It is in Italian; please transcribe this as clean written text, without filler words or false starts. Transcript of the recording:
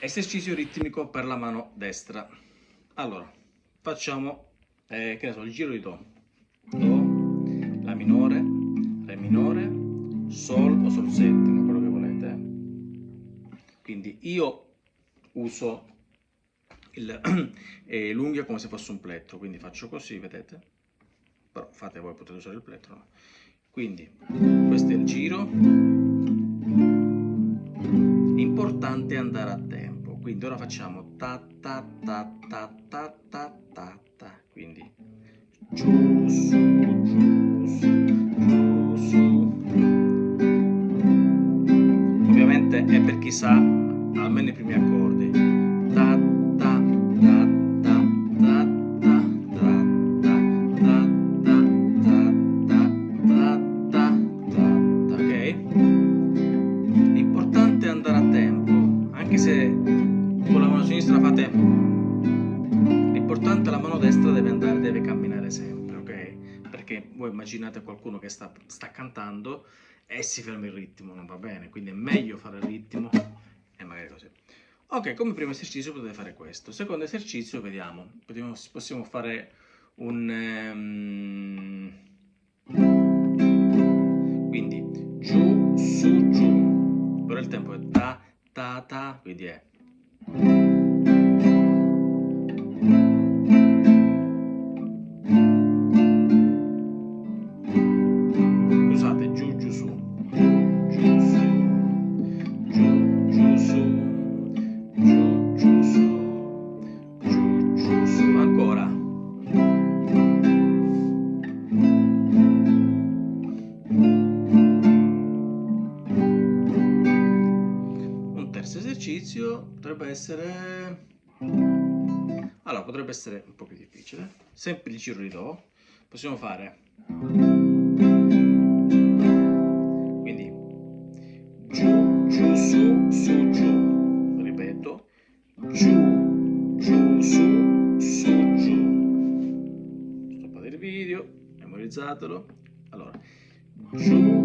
Esercizio ritmico per la mano destra. Allora, facciamo, che ne so, il giro di Do. Do, La minore, Re minore, Sol o Sol settimo, quello che volete. Quindi io uso l'unghia come se fosse un plettro, quindi faccio così, vedete? Però fate voi, potete usare il plettro, no? Quindi, questo è il giro. L'importante è andare a tempo, quindi ora facciamo ta ta ta ta ta ta ta ta, quindi giù su giù su giù su. Ovviamente è per chi sa almeno i primi accordi. Ta ta ta ta ta ta ta ta ta ta ta ta ta, ok? L'importante è andare a tempo, anche se con la mano sinistra fate, l'importante è la mano destra deve camminare sempre, ok? Perché voi immaginate qualcuno che sta cantando e si ferma il ritmo, non va bene, quindi è meglio fare il ritmo e magari così. Ok, come primo esercizio potete fare questo. Secondo esercizio, vediamo, possiamo fare quindi giù, su, giù, però il tempo è ta, ta, ta, quindi è. Scusate, giù, giù, su, giù, su, giù, giù, su, giù, giù, su, giù, giù, su, ancora. Un terzo esercizio potrebbe essere... Allora, potrebbe essere un po' più difficile. Sempre il giro di Do. Possiamo fare... Quindi giù, giù, su, su, giù. Ripeto. Giù, giù, su, su, giù. Stoppate il video, memorizzatelo. Allora, giù,